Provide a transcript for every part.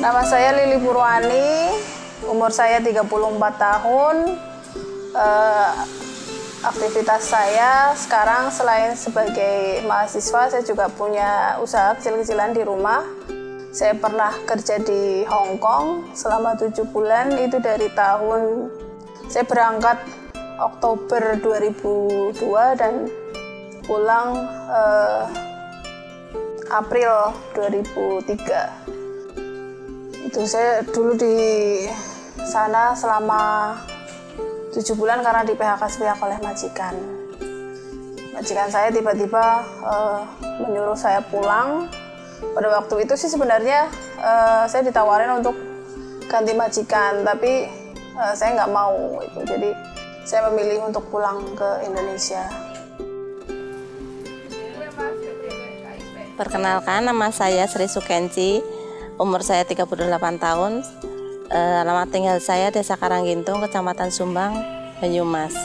Nama saya Lili Purwani, umur saya 34 tahun. Aktivitas saya sekarang selain sebagai mahasiswa, saya juga punya usaha kecil-kecilan di rumah. Saya pernah kerja di Hong Kong selama 7 bulan, itu dari tahun saya berangkat Oktober 2002 dan pulang April 2003. Itu saya dulu di sana selama 7 bulan karena di PHK sepihak oleh majikan. Majikan saya tiba-tiba menyuruh saya pulang. Pada waktu itu sih sebenarnya saya ditawarin untuk ganti majikan, tapi saya nggak mau itu. Jadi saya memilih untuk pulang ke Indonesia. Perkenalkan, nama saya Sri Sukenci, umur saya 38 tahun. Alamat tinggal saya Desa Karanggintung, Kecamatan Sumbang, Banyumas.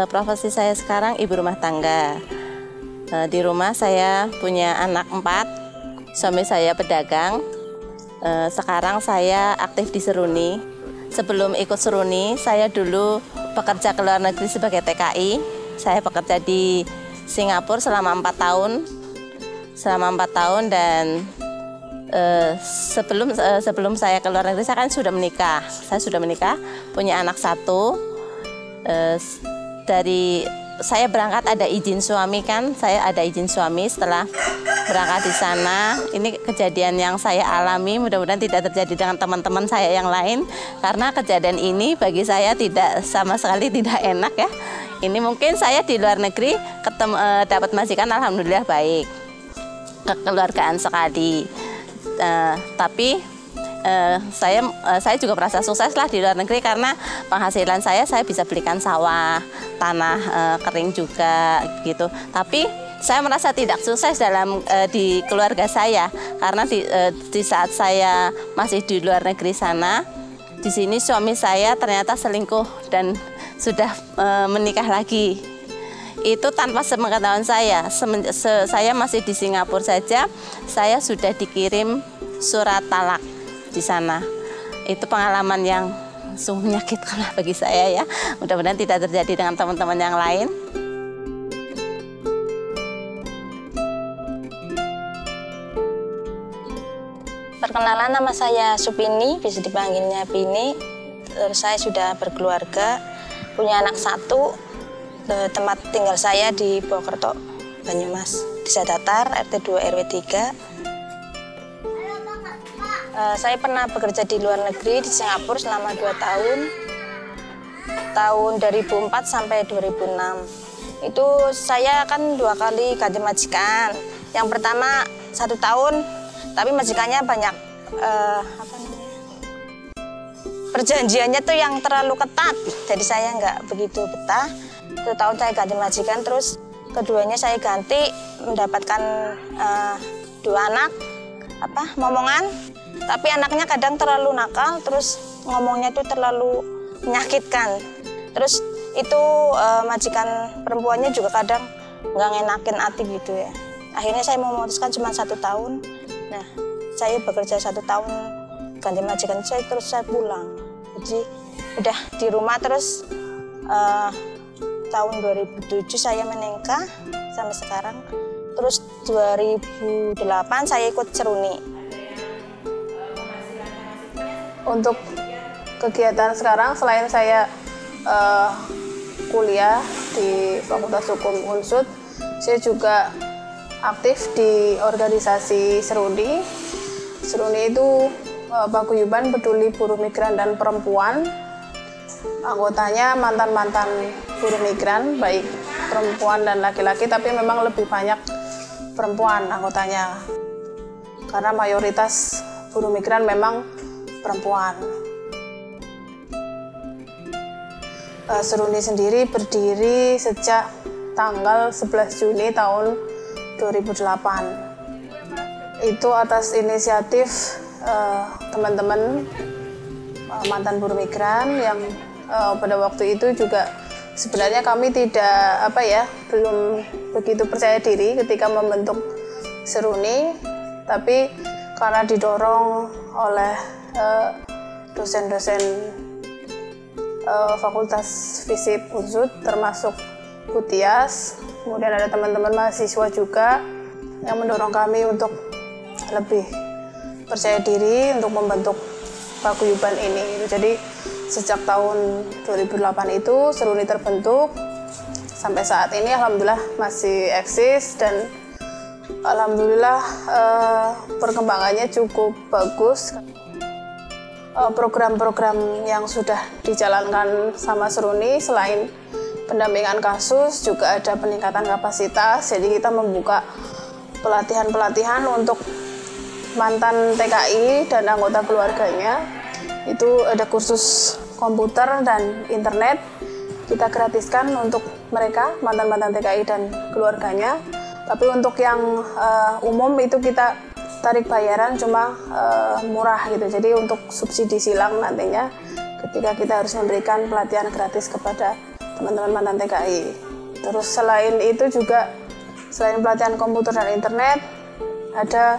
Profesi saya sekarang ibu rumah tangga. Di rumah saya punya anak 4, suami saya pedagang. Sekarang saya aktif di Seruni. Sebelum ikut Seruni, saya dulu bekerja ke luar negeri sebagai TKI. Saya bekerja di Singapura selama 4 tahun. Dan sebelum saya ke luar negeri, saya kan sudah menikah. Saya sudah menikah, punya anak 1. Dari saya berangkat ada izin suami kan, saya ada izin suami. Setelah berangkat di sana, ini kejadian yang saya alami, mudah-mudahan tidak terjadi dengan teman-teman saya yang lain, karena kejadian ini bagi saya sama sekali tidak enak ya. Ini mungkin saya di luar negeri dapat majikan, alhamdulillah baik, kekeluargaan sekali. Tapi saya juga merasa sukses lah di luar negeri karena penghasilan saya bisa belikan sawah, tanah kering juga gitu. Tapi saya merasa tidak sukses di keluarga saya karena di saat saya masih di luar negeri sana, di sini suami saya ternyata selingkuh dan sudah menikah lagi. Itu tanpa sepengetahuan saya. Saya masih di Singapura saja, saya sudah dikirim surat talak di sana. Itu pengalaman yang sungguh menyakitkan bagi saya ya. Mudah-mudahan tidak terjadi dengan teman-teman yang lain. Perkenalan, nama saya Supini, bisa dipanggilnya Pini. Terus saya sudah berkeluarga, punya anak 1. Tempat tinggal saya di Purwokerto, Banyumas, Desa Datar, RT 2 RW 3. Saya pernah bekerja di luar negeri di Singapura selama 2 tahun, tahun 2004 sampai 2006. Itu saya kan 2 kali ganti majikan. Yang pertama 1 tahun, tapi majikannya banyak perjanjiannya tuh yang terlalu ketat, jadi saya nggak begitu betah. 1 tahun saya ganti majikan, terus keduanya saya ganti mendapatkan 2 anak momongan, tapi anaknya kadang terlalu nakal, terus ngomongnya tuh terlalu menyakitkan. Terus itu majikan perempuannya juga kadang nggak ngenakin hati gitu ya. Akhirnya saya memutuskan cuma 1 tahun. Nah, saya bekerja 1 tahun ganti majikan, terus saya pulang. Jadi udah di rumah terus. Tahun 2007 saya menikah sampai sekarang. Terus 2008 saya ikut Seruni. Untuk kegiatan sekarang, selain saya kuliah di Fakultas Hukum Unsud, saya juga aktif di organisasi Seruni. Seruni itu paguyuban peduli buruh migran dan perempuan. Anggotanya mantan-mantan buruh migran, baik perempuan dan laki-laki, tapi memang lebih banyak perempuan anggotanya. Karena mayoritas buruh migran memang perempuan. Seruni sendiri berdiri sejak tanggal 11 Juni tahun 2008. Itu atas inisiatif teman-teman mantan buruh migran yang pada waktu itu juga sebenarnya kami belum begitu percaya diri ketika membentuk Seruni, tapi karena didorong oleh dosen-dosen Fakultas Fisip Unsud termasuk Bu Tias, kemudian ada teman-teman mahasiswa juga yang mendorong kami untuk lebih percaya diri untuk membentuk paguyuban ini. Jadi sejak tahun 2008 itu Seruni terbentuk sampai saat ini alhamdulillah masih eksis dan alhamdulillah perkembangannya cukup bagus. Program-program yang sudah dijalankan sama Seruni selain pendampingan kasus juga ada peningkatan kapasitas. Jadi kita membuka pelatihan-pelatihan untuk mantan TKI dan anggota keluarganya. Itu ada kursus komputer dan internet kita gratiskan untuk mereka mantan-mantan TKI dan keluarganya. Tapi untuk yang umum itu kita tarik bayaran cuma murah gitu. Jadi untuk subsidi silang nantinya ketika kita harus memberikan pelatihan gratis kepada teman-teman mantan TKI. Terus selain itu juga selain pelatihan komputer dan internet ada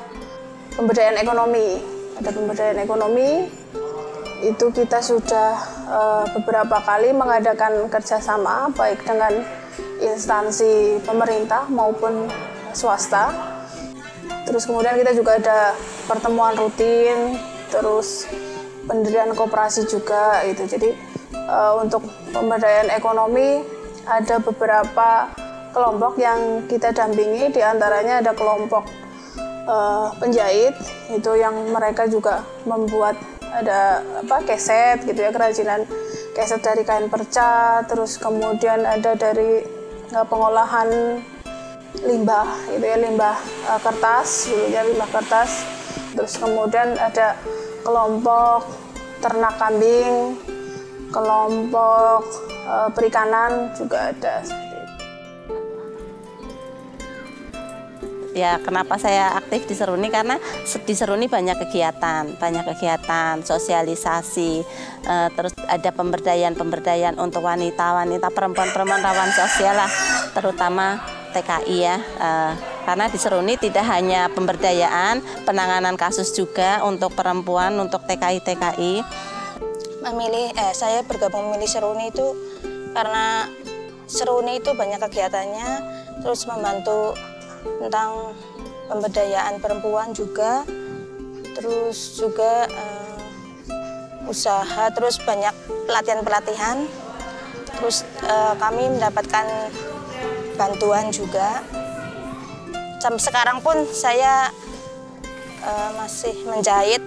pemberdayaan ekonomi. Ada pemberdayaan ekonomi itu kita sudah beberapa kali mengadakan kerjasama baik dengan instansi pemerintah maupun swasta. Terus kemudian kita juga ada pertemuan rutin, terus pendirian koperasi juga gitu. Jadi untuk pemberdayaan ekonomi ada beberapa kelompok yang kita dampingi, diantaranya ada kelompok penjahit itu yang mereka juga membuat ada keset gitu ya, kerajinan keset dari kain perca. Terus kemudian ada dari pengolahan limbah gitu ya, limbah kertas dulunya, limbah kertas. Terus kemudian ada kelompok ternak kambing, kelompok perikanan juga ada. Ya, kenapa saya aktif di Seruni? Karena di Seruni banyak kegiatan sosialisasi, terus ada pemberdayaan untuk wanita-wanita, perempuan-perempuan rawan sosial lah, terutama TKI ya. Karena di Seruni tidak hanya pemberdayaan, penanganan kasus juga untuk perempuan, untuk TKI. Saya bergabung memilih Seruni itu karena Seruni itu banyak kegiatannya, terus membantu tentang pemberdayaan perempuan juga, terus juga usaha, terus banyak pelatihan-pelatihan, terus kami mendapatkan bantuan juga. Sampai sekarang pun saya masih menjahit.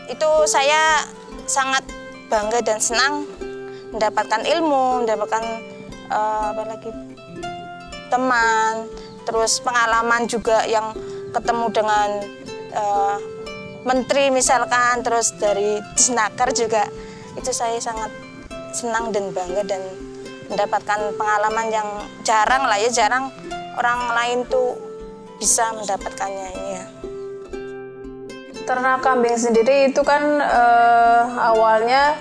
Itu saya sangat bangga dan senang mendapatkan ilmu, mendapatkan teman, terus pengalaman juga yang ketemu dengan menteri misalkan, terus dari Disnaker juga. Itu saya sangat senang dan bangga dan mendapatkan pengalaman yang jarang orang lain tuh bisa mendapatkannya ya. Ternak kambing sendiri itu kan awalnya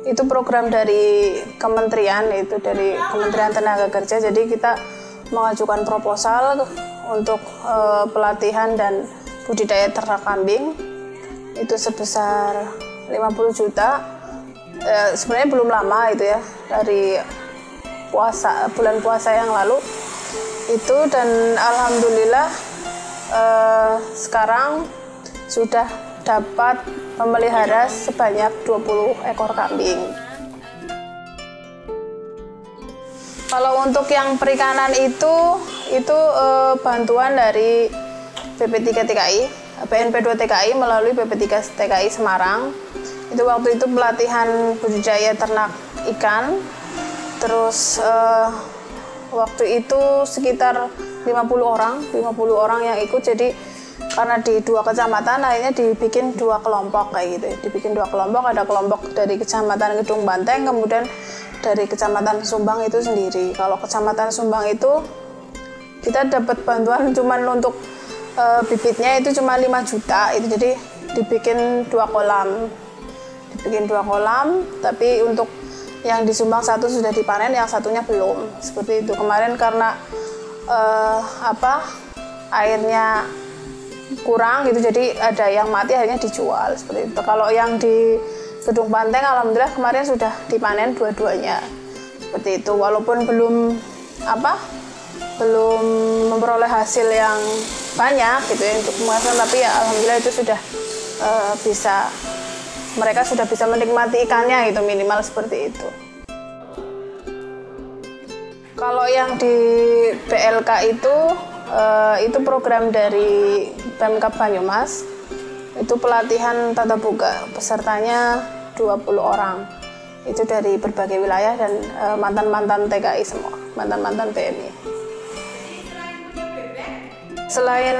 itu program dari kementerian, itu dari Kementerian Tenaga Kerja. Jadi kita mengajukan proposal untuk pelatihan dan budidaya ternak kambing itu sebesar 50 juta. Sebenarnya belum lama itu ya, dari bulan puasa yang lalu itu, dan alhamdulillah sekarang sudah dapat memelihara sebanyak 20 ekor kambing. Kalau untuk yang perikanan itu bantuan dari BP3 TKI, BNP2 TKI melalui BP3 TKI Semarang. Itu waktu itu pelatihan budidaya ternak ikan. Terus waktu itu sekitar 50 orang yang ikut. Jadi karena di 2 kecamatan akhirnya dibikin 2 kelompok kayak gitu. Dibikin 2 kelompok, ada kelompok dari Kecamatan Gedung Banteng, kemudian dari Kecamatan Sumbang itu sendiri. Kalau Kecamatan Sumbang itu kita dapat bantuan cuman untuk bibitnya itu cuma 5 juta itu, jadi dibikin 2 kolam. Dibikin 2 kolam, tapi untuk yang di Sumbang 1 sudah dipanen, yang satunya belum. Seperti itu. Kemarin karena airnya kurang gitu, jadi ada yang mati akhirnya dijual seperti itu. Kalau yang di Gedung Banteng alhamdulillah kemarin sudah dipanen dua-duanya seperti itu, walaupun belum memperoleh hasil yang banyak gitu ya untuk pemasaran, tapi ya alhamdulillah itu sudah mereka sudah bisa menikmati ikannya gitu, minimal seperti itu. Kalau yang di BLK itu program dari Pemkab Banyumas, itu pelatihan tatap muka, pesertanya 20 orang. Itu dari berbagai wilayah dan mantan-mantan TKI semua, mantan-mantan PMI. Selain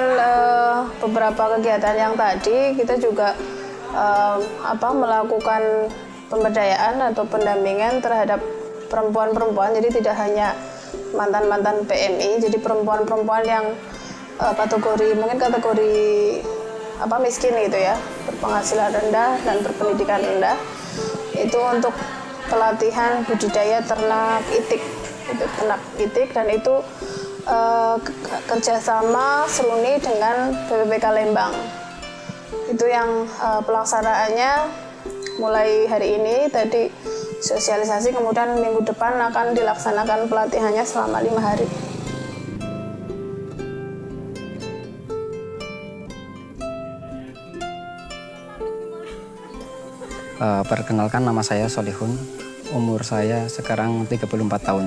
beberapa kegiatan yang tadi, kita juga melakukan pemberdayaan atau pendampingan terhadap perempuan-perempuan. Jadi tidak hanya mantan-mantan PMI, jadi perempuan-perempuan yang kategori miskin gitu ya, berpenghasilan rendah dan berpendidikan rendah, itu untuk pelatihan budidaya ternak itik, dan itu kerjasama seruni dengan BPPK Lembang. Itu yang pelaksanaannya mulai hari ini, tadi sosialisasi, kemudian minggu depan akan dilaksanakan pelatihannya selama 5 hari. Perkenalkan, nama saya Solihun, umur saya sekarang 34 tahun.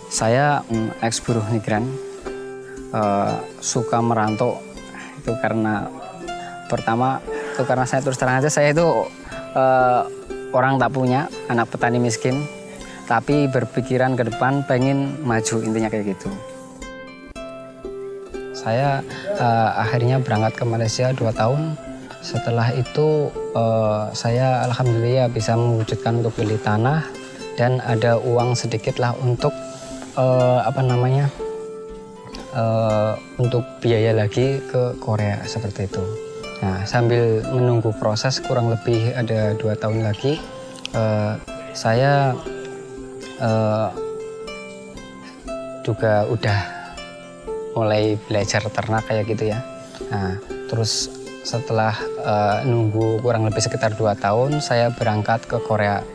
Saya ex-buruh migran, suka merantau itu karena saya terus terang aja, saya itu orang tak punya, anak petani miskin, tapi berpikiran ke depan pengen maju, intinya kayak gitu. Saya akhirnya berangkat ke Malaysia 2 tahun. Setelah itu saya alhamdulillah bisa mewujudkan untuk beli tanah dan ada uang sedikit lah untuk untuk biaya lagi ke Korea seperti itu. Nah, sambil menunggu proses kurang lebih ada 2 tahun lagi, saya juga udah mulai belajar ternak kayak gitu ya. Nah, terus setelah nunggu kurang lebih sekitar 2 tahun, saya berangkat ke Korea.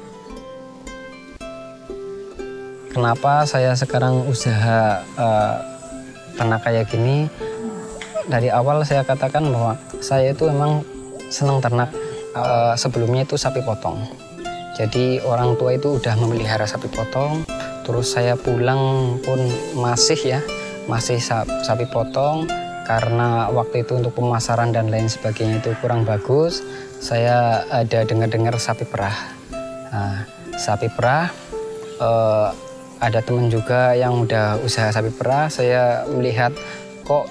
Kenapa saya sekarang usaha ternak kayak gini? Dari awal saya katakan bahwa saya itu memang senang ternak. Sebelumnya itu sapi potong. Jadi orang tua itu udah memelihara sapi potong. Terus saya pulang pun masih sapi potong. Karena waktu itu untuk pemasaran dan lain sebagainya itu kurang bagus, saya ada dengar-dengar sapi perah. Nah, sapi perah, ada teman juga yang udah usaha sapi perah, saya melihat kok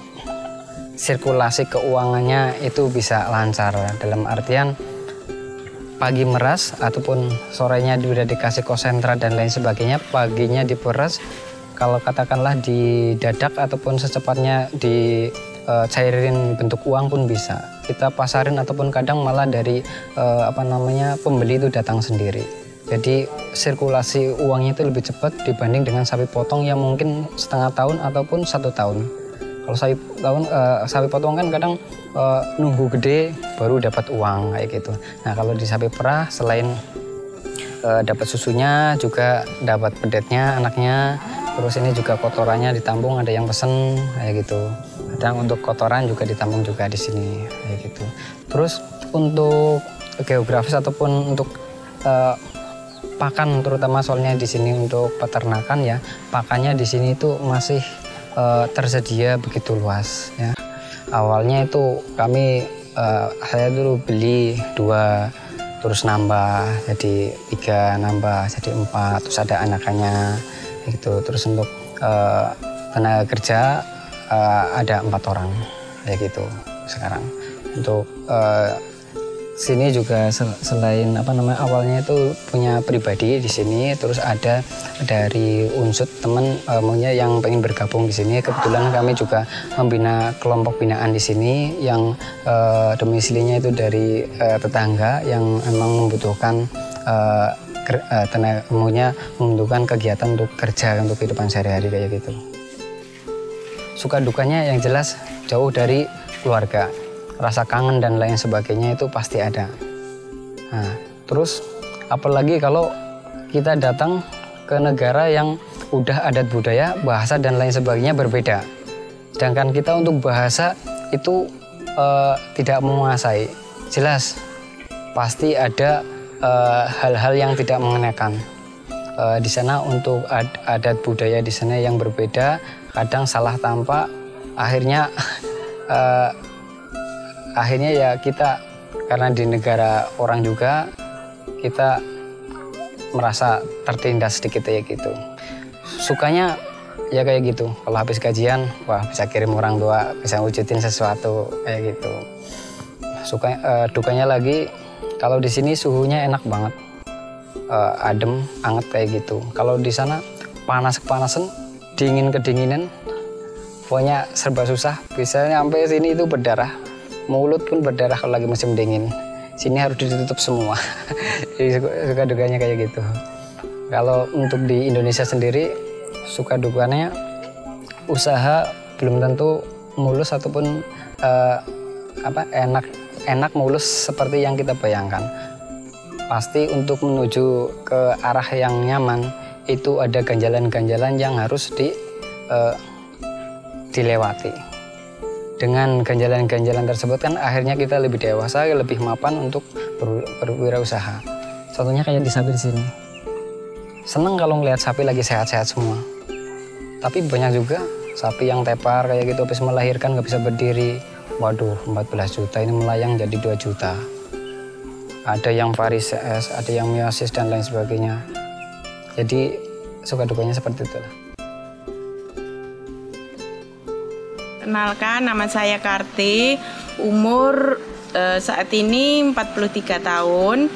sirkulasi keuangannya itu bisa lancar. Dalam artian pagi meras ataupun sorenya udah dikasih konsentrate dan lain sebagainya, paginya diperas. Kalau katakanlah didadak ataupun secepatnya dicairin bentuk uang pun bisa. Kita pasarin ataupun kadang malah dari pembeli itu datang sendiri. Jadi sirkulasi uangnya itu lebih cepat dibanding dengan sapi potong yang mungkin setengah tahun ataupun 1 tahun. Kalau sapi potong kan kadang nunggu gede baru dapat uang kayak gitu. Nah, kalau di sapi perah selain dapat susunya juga dapat pedetnya anaknya. Terus ini juga kotorannya ditampung, ada yang pesen kayak gitu. Kadang untuk kotoran juga ditampung juga di sini kayak gitu. Terus untuk geografis ataupun untuk pakan, terutama soalnya di sini untuk peternakan ya, pakannya di sini itu masih tersedia begitu luas ya. Awalnya itu saya dulu beli 2, terus nambah jadi 3, nambah jadi 4, terus ada anakannya gitu. Terus untuk tenaga kerja ada 4 orang kayak gitu sekarang. Untuk sini juga selain awalnya itu punya pribadi di sini, terus ada dari unsur teman maunya yang pengen bergabung di sini. Kebetulan kami juga membina kelompok binaan di sini yang domisilinya itu dari tetangga yang memang membutuhkan tenaga ilmunya membutuhkan kegiatan untuk kerja, untuk kehidupan sehari-hari kayak gitu. Suka dukanya yang jelas jauh dari keluarga, rasa kangen dan lain sebagainya itu pasti ada. Nah, terus apalagi kalau kita datang ke negara yang udah adat budaya, bahasa dan lain sebagainya berbeda. Sedangkan kita untuk bahasa itu tidak menguasai. Jelas pasti ada hal-hal yang tidak mengenakan. Di sana untuk adat budaya di sana yang berbeda, kadang salah tampak, akhirnya ya kita karena di negara orang juga kita merasa tertindas sedikit ya gitu. Sukanya ya kayak gitu, kalau habis gajian wah bisa kirim orang tua, bisa wujudin sesuatu kayak gitu. Dukanya lagi kalau di sini suhunya enak banget, adem, anget kayak gitu. Kalau di sana panas kepanasan, dingin kedinginan, pokoknya serba susah. Bisa sampai sini itu berdarah, mulut pun berdarah kalau lagi musim dingin. Sini harus ditutup semua. Jadi suka dukanya kayak gitu. Kalau untuk di Indonesia sendiri, suka dukanya usaha belum tentu mulus ataupun enak mulus seperti yang kita bayangkan. Pasti untuk menuju ke arah yang nyaman itu ada ganjalan-ganjalan yang harus dilewati. Dengan ganjalan-ganjalan tersebut kan akhirnya kita lebih dewasa, lebih mapan untuk berwirausaha. Contohnya kayak di sapi di sini. Seneng kalau ngelihat sapi lagi sehat-sehat semua. Tapi banyak juga sapi yang tepar kayak gitu, habis melahirkan nggak bisa berdiri. Waduh, 14 juta ini melayang jadi 2 juta. Ada yang varises, ada yang meiosis dan lain sebagainya. Jadi suka dukanya seperti itu. Kenalkan, nama saya Karti, umur saat ini 43 tahun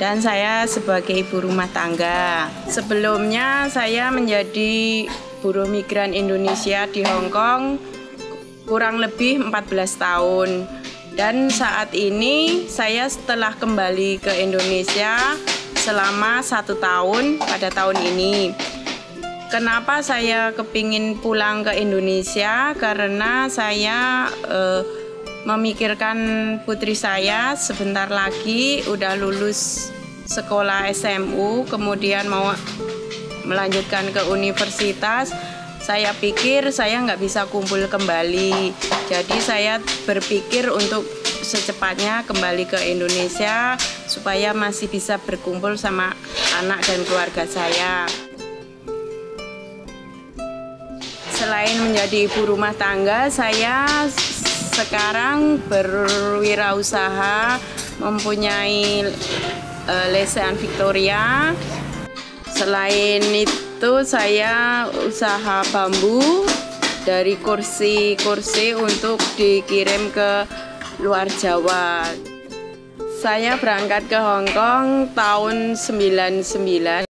dan saya sebagai ibu rumah tangga. Sebelumnya saya menjadi buruh migran Indonesia di Hong Kong kurang lebih 14 tahun. Dan saat ini saya setelah kembali ke Indonesia selama 1 tahun pada tahun ini. Kenapa saya kepingin pulang ke Indonesia? Karena saya memikirkan putri saya sebentar lagi udah lulus sekolah SMU, kemudian mau melanjutkan ke universitas. Saya pikir saya nggak bisa kumpul kembali. Jadi saya berpikir untuk secepatnya kembali ke Indonesia supaya masih bisa berkumpul sama anak dan keluarga saya. Selain menjadi ibu rumah tangga, saya sekarang berwirausaha, mempunyai lesehan Victoria. Selain itu saya usaha bambu dari kursi-kursi untuk dikirim ke luar Jawa. Saya berangkat ke Hong Kong tahun 99.